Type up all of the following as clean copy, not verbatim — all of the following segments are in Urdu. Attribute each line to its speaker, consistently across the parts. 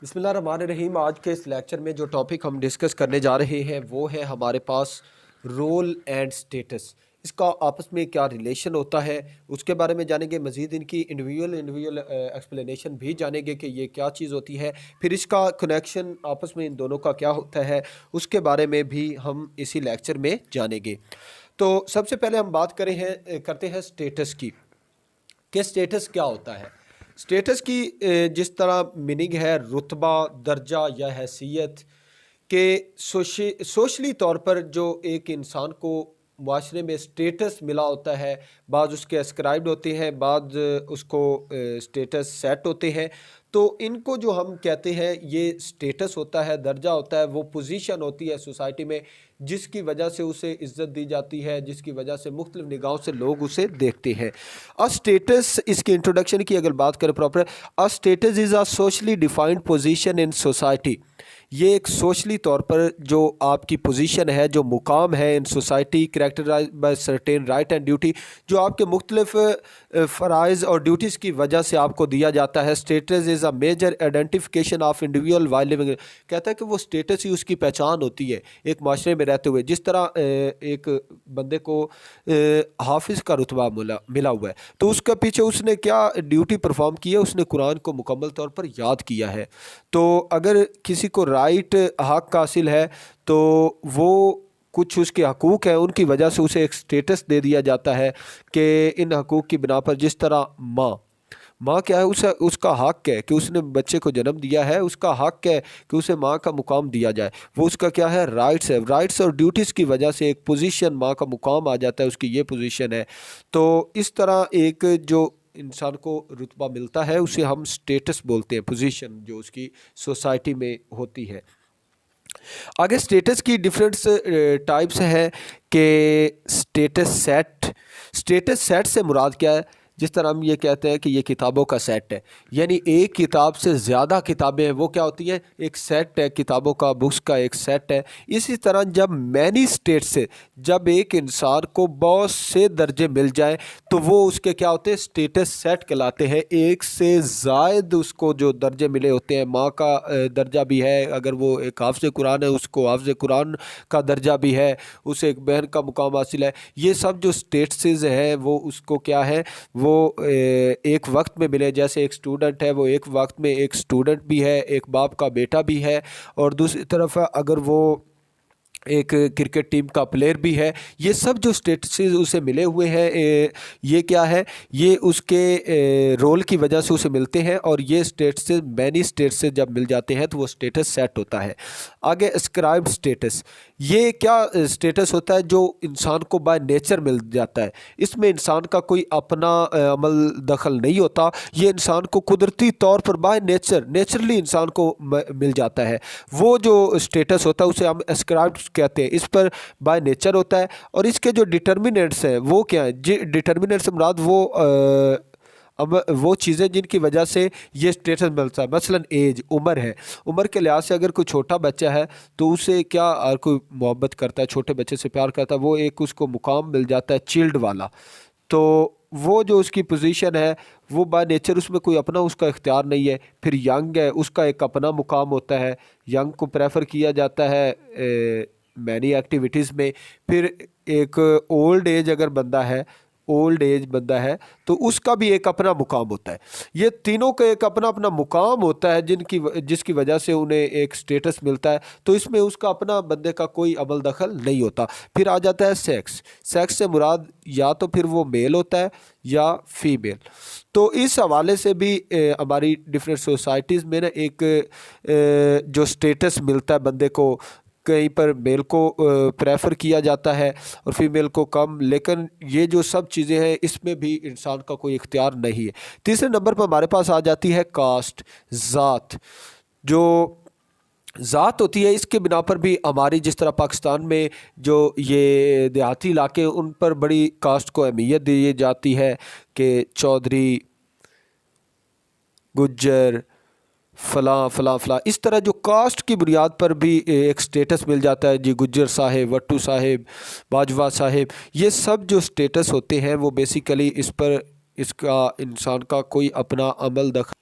Speaker 1: بسم اللہ الرحمن الرحیم۔ آج کے اس لیکچر میں جو ٹاپک ہم ڈسکس کرنے جا رہے ہیں وہ ہے ہمارے پاس رول اینڈ سٹیٹس۔ اس کا آپس میں کیا ریلیشن ہوتا ہے اس کے بارے میں جانیں گے، مزید ان کی انڈیویجول ایکسپلینیشن بھی جانیں گے کہ یہ کیا چیز ہوتی ہے، پھر اس کا کنیکشن آپس میں ان دونوں کا کیا ہوتا ہے اس کے بارے میں بھی ہم اسی لیکچر میں جانیں گے۔ تو سب سے پہلے ہم بات کرتے ہیں سٹیٹس کی کہ سٹیٹس کیا ہوتا ہے۔ سٹیٹس کی جس طرح میننگ ہے رتبہ، درجہ یا حیثیت، کہ سوشلی طور پر جو ایک انسان کو معاشرے میں سٹیٹس ملا ہوتا ہے، بعض اس کے اسکرائبڈ ہوتے ہیں، بعض اس کو سٹیٹس سیٹ ہوتے ہیں، تو ان کو جو ہم کہتے ہیں یہ سٹیٹس ہوتا ہے، درجہ ہوتا ہے، وہ پوزیشن ہوتی ہے سوسائٹی میں جس کی وجہ سے اسے عزت دی جاتی ہے، جس کی وجہ سے مختلف نگاہوں سے لوگ اسے دیکھتے ہیں۔ اسٹیٹس، اس کی انٹروڈکشن کی اگر بات کریں proper, status is a socially defined position in society. یہ ایک سوشلی طور پر جو آپ کی پوزیشن ہے، جو مقام ہے in society, characterise by certain right and duty, جو آپ کے مختلف فرائض اور ڈیوٹیز کی وجہ سے آپ کو دیا جاتا ہے۔ Status is a major identification of individual while living, کہتا ہے کہ وہ اسٹیٹس ہی اس کی پہچان ہوتی ہے ایک معاشرے میں رہتے ہوئے۔ جس طرح ایک بندے کو حافظ کا رتبہ ملا ہوا ہے تو اس کے پیچھے اس نے کیا ڈیوٹی پرفارم کی ہے، اس نے قرآن کو مکمل طور پر یاد کیا ہے۔ تو اگر کسی کو رائٹ حق حاصل ہے تو وہ کچھ اس کے حقوق ہیں، ان کی وجہ سے اسے ایک سٹیٹس دے دیا جاتا ہے کہ ان حقوق کی بنا پر، جس طرح ماں کیا ہے، اس کا حق ہے کہ اس نے بچے کو جنم دیا ہے، اس کا حق ہے کہ اسے ماں کا مقام دیا جائے، وہ اس کا کیا ہے، رائٹس ہے۔ رائٹس اور ڈیوٹیز کی وجہ سے ایک پوزیشن، ماں کا مقام آ جاتا ہے، اس کی یہ پوزیشن ہے۔ تو اس طرح ایک جو انسان کو رتبہ ملتا ہے اسے ہم سٹیٹس بولتے ہیں، پوزیشن جو اس کی سوسائٹی میں ہوتی ہے۔ آگے سٹیٹس کی ڈفرینٹس ٹائپس ہیں کہ سٹیٹس سیٹ سے مراد کیا ہے؟ جس طرح ہم یہ کہتے ہیں کہ یہ کتابوں کا سیٹ ہے، یعنی ایک کتاب سے زیادہ کتابیں ہیں، وہ کیا ہوتی ہیں؟ ایک سیٹ ہے کتابوں کا، بکس کا ایک سیٹ ہے۔ اسی طرح جب مینی سٹیٹ سے، جب ایک انسان کو بہت سے درجے مل جائیں تو وہ اس کے کیا ہوتے ہیں؟ سٹیٹس سیٹ کہلاتے ہیں۔ ایک سے زائد اس کو جو درجے ملے ہوتے ہیں، ماں کا درجہ بھی ہے، اگر وہ ایک حافظ قرآن ہے اس کو حافظ قرآن کا درجہ بھی ہے، اسے ایک بہن کا مقام حاصل ہے۔ یہ سب جو سٹیٹسز ہیں وہ اس کو کیا ہے، وہ ایک وقت میں ملے۔ جیسے ایک سٹوڈنٹ ہے، وہ ایک وقت میں ایک سٹوڈنٹ بھی ہے، ایک باپ کا بیٹا بھی ہے، اور دوسری طرف اگر وہ ایک کرکٹ ٹیم کا پلیئر بھی ہے۔ یہ سب جو سٹیٹسز اسے ملے ہوئے ہیں، یہ کیا ہے؟ یہ اس کے رول کی وجہ سے اسے ملتے ہیں، اور یہ سٹیٹسز مینی سٹیٹسز جب مل جاتے ہیں تو وہ سٹیٹس سیٹ ہوتا ہے۔ آگے اسکرائبڈ سٹیٹس، یہ کیا سٹیٹس ہوتا ہے؟ جو انسان کو بائی نیچر مل جاتا ہے، اس میں انسان کا کوئی اپنا عمل دخل نہیں ہوتا، یہ انسان کو قدرتی طور پر بائی نیچرلی انسان کو مل جاتا ہے۔ وہ جو سٹیٹس ہوتا ہے اسے ہم اسکرائبڈ کہتے ہیں، اس پر بائی نیچر ہوتا ہے۔ اور اس کے جو ڈٹرمنٹس ہیں وہ کیا ہیں؟ ڈٹرمنٹس مراد وہ چیزیں جن کی وجہ سے یہ سٹیٹس ملتا ہے۔ مثلا ایج، عمر ہے، عمر کے لحاظ سے اگر کوئی چھوٹا بچہ ہے تو اسے کیا، ہر کوئی محبت کرتا ہے، چھوٹے بچے سے پیار کرتا ہے، وہ ایک اس کو مقام مل جاتا ہے چلڈ والا۔ تو وہ جو اس کی پوزیشن ہے وہ بائی نیچر، اس میں کوئی اپنا اس کا اختیار نہیں ہے۔ پھر ینگ ہے، اس کا ایک اپنا مقام ہوتا ہے، ینگ کو پریفر کیا جاتا ہے مینی ایکٹیویٹیز میں۔ پھر ایک اولڈ ایج اگر بندہ ہے تو اس کا بھی ایک اپنا مقام ہوتا ہے۔ یہ تینوں کا ایک اپنا اپنا مقام ہوتا ہے جس کی وجہ سے انہیں ایک سٹیٹس ملتا ہے، تو اس میں اس کا اپنا بندے کا کوئی عمل دخل نہیں ہوتا۔ پھر آ جاتا ہے سیکس سے مراد یا تو پھر وہ میل ہوتا ہے یا فیمیل۔ تو اس حوالے سے بھی ہماری ڈفرینٹ سوسائٹیز میں نا ایک جو سٹیٹس ملتا ہے بندے کو، کہیں پر میل کو پریفر کیا جاتا ہے اور فیمیل کو کم، لیکن یہ جو سب چیزیں ہیں اس میں بھی انسان کا کوئی اختیار نہیں ہے۔ تیسرے نمبر پر ہمارے پاس آ جاتی ہے کاسٹ، ذات۔ جو ذات ہوتی ہے اس کے بنا پر بھی ہماری، جس طرح پاکستان میں جو یہ دیہاتی علاقے ان پر بڑی کاسٹ کو اہمیت دی جاتی ہے کہ چودھری، گجر، فلاں فلاں فلاں، اس طرح جو کاسٹ کی بنیاد پر بھی ایک سٹیٹس مل جاتا ہے، جی گجر صاحب، وٹو صاحب، باجوہ صاحب۔ یہ سب جو سٹیٹس ہوتے ہیں وہ بیسیکلی اس کا انسان کا کوئی اپنا عمل دخل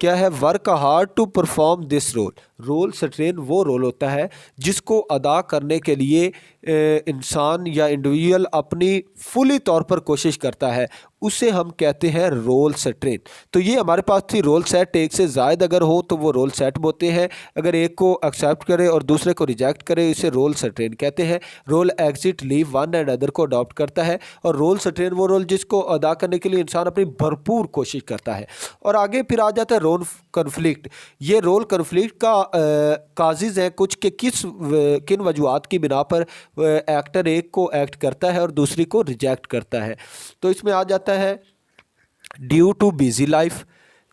Speaker 1: کیا ہے؟ Work hard to perform this role. Role strain وہ رول ہوتا ہے جس کو ادا کرنے کے لیے انسان یا انڈیویجول اپنی فلی طور پر کوشش کرتا ہے، اسے ہم کہتے ہیں رول سٹرین. تو یہ ہمارے پاس تھی رول سیٹ. ایک سے زائد اگر ہو تو وہ رول سیٹ ہوتے ہیں. اگر ایک کو ایکسیپٹ کرے اور دوسرے کو ریجیکٹ کرے اسے رول سٹرین کہتے ہیں. Role exit leave one and other کو اڈاپٹ کرتا ہے، اور رول سٹرین وہ رول جس کو ادا کرنے کے لیے انسان اپنی بھرپور کوشش کرتا ہے. اور آگے پھر آ جاتا ہے رول کنفلکٹ. یہ رول کنفلکٹ کا کازز ہیں کچھ کہ کن وجوہات کی بنا پر ایکٹر ایک کو ایکٹ کرتا ہے اور دوسری کو ریجیکٹ کرتا ہے. تو اس میں آ جاتا ہے ڈیو ٹو بیزی لائف،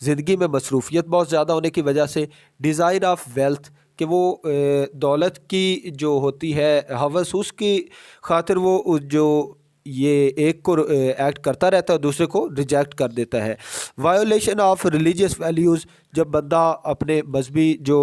Speaker 1: زندگی میں مصروفیت بہت زیادہ ہونے کی وجہ سے. ڈیزائر آف ویلتھ، کہ وہ دولت کی جو ہوتی ہے ہوس، اس کی خاطر وہ جو یہ ایک کو ایکٹ کرتا رہتا ہے دوسرے کو ریجیکٹ کر دیتا ہے. وائیولیشن آف ریلیجیس ویلیوز، جب بندہ اپنے مذہبی جو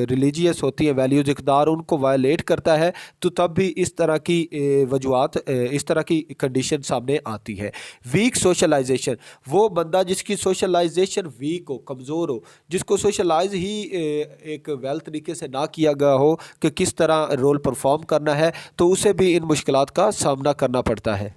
Speaker 1: ریلیجیس ہوتی ہیں ویلیوز اقدار ان کو وائلیٹ کرتا ہے تو تب بھی اس طرح کی وجوہات، اس طرح کی کنڈیشن سامنے آتی ہے. ویک سوشلائزیشن، وہ بندہ جس کی سوشلائزیشن ویک ہو، کمزور ہو، جس کو سوشلائز ہی ایک ویل طریقے سے نہ کیا گیا ہو کہ کس طرح رول پرفارم کرنا ہے، تو اسے بھی ان مشکلات کا سامنا کرنا پڑتا ہے.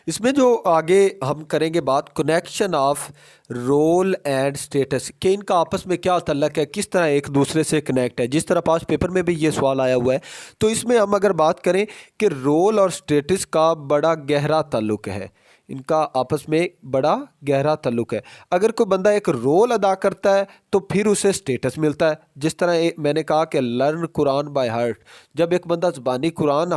Speaker 1: اس میں جو آگے ہم کریں گے بات connection of role and status, کہ ان کا آپس میں کیا تعلق ہے، کس طرح ایک دوسرے سے کنیکٹ ہے. جس طرح پاس پیپر میں بھی یہ سوال آیا ہوا ہے، تو اس میں ہم اگر بات کریں کہ رول اور سٹیٹس کا بڑا گہرا تعلق ہے، ان کا آپس میں بڑا گہرا تعلق ہے. اگر کوئی بندہ ایک رول ادا کرتا ہے تو پھر اسے سٹیٹس ملتا ہے. جس طرح میں نے کہا کہ لرن قرآن بائی ہارٹ، جب ایک بندہ زبانی قرآن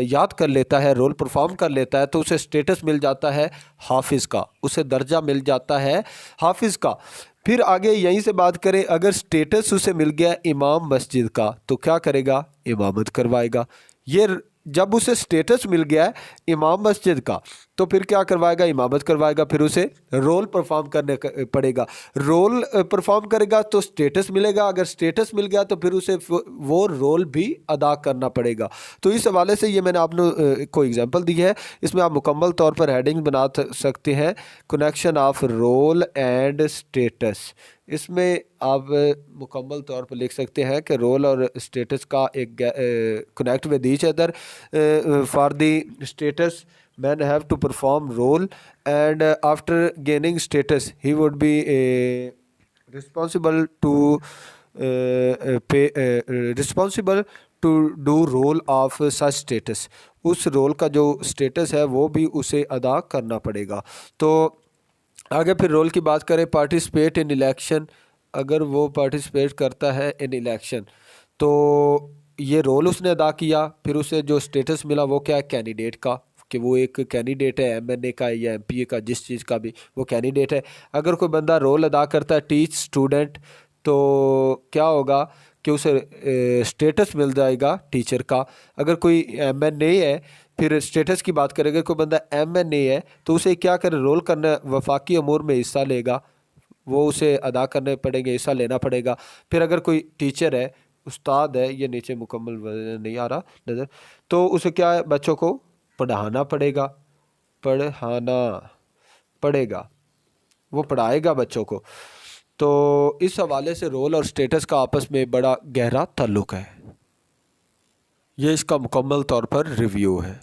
Speaker 1: یاد کر لیتا ہے، رول پرفارم کر لیتا ہے، تو اسے سٹیٹس مل جاتا ہے حافظ کا، اسے درجہ مل جاتا ہے حافظ کا. پھر آگے یہیں سے بات کریں، اگر سٹیٹس اسے مل گیا امام مسجد کا تو کیا کرے گا؟ امامت کروائے گا. یہ جب اسے سٹیٹس مل گیا ہے امام مسجد کا تو پھر کیا کروائے گا؟ امامت کروائے گا. پھر اسے رول پرفارم کرنے پڑے گا. رول پرفارم کرے گا تو سٹیٹس ملے گا. اگر سٹیٹس مل گیا تو پھر اسے وہ رول بھی ادا کرنا پڑے گا. تو اس حوالے سے یہ میں نے آپ کو ایگزامپل دی ہے. اس میں آپ مکمل طور پر ہیڈنگ بنا سکتے ہیں connection of role and status. اس میں آپ مکمل طور پر لکھ سکتے ہیں کہ رول اور سٹیٹس کا ایک connect with each other. For the status men have to perform role, and after gaining status he would be responsible to do role of such status. اس رول کا جو سٹیٹس ہے وہ بھی اسے ادا کرنا پڑے گا. تو آگے پھر رول کی بات کریں، پارٹیسپیٹ ان الیکشن. اگر وہ پارٹیسپیٹ کرتا ہے ان الیکشن تو یہ رول اس نے ادا کیا. پھر اسے جو سٹیٹس ملا وہ کیا ہے؟ کینڈیڈیٹ کا، کہ وہ ایک کینڈیڈیٹ ہے ایم این اے کا یا ایم پی اے کا، جس چیز کا بھی وہ کینڈیڈیٹ ہے. اگر کوئی بندہ رول ادا کرتا ہے ٹیچ اسٹوڈنٹ تو کیا ہوگا کہ اسے سٹیٹس مل جائے گا ٹیچر کا. اگر کوئی ایم این اے ہے، پھر سٹیٹس کی بات کرے گا، کوئی بندہ ایم این اے ہے تو اسے کیا کرے؟ رول کرنا، وفاقی امور میں حصہ لے گا، وہ اسے ادا کرنے پڑیں گے، حصہ لینا پڑے گا. پھر اگر کوئی ٹیچر ہے، استاد ہے، یہ نیچے مکمل نہیں آ رہا نظر، تو اسے کیا ہے؟ بچوں کو پڑھانا پڑے گا، وہ پڑھائے گا بچوں کو. تو اس حوالے سے رول اور سٹیٹس کا آپس میں بڑا گہرا تعلق ہے. یہ اس کا مکمل طور پر ریویو ہے.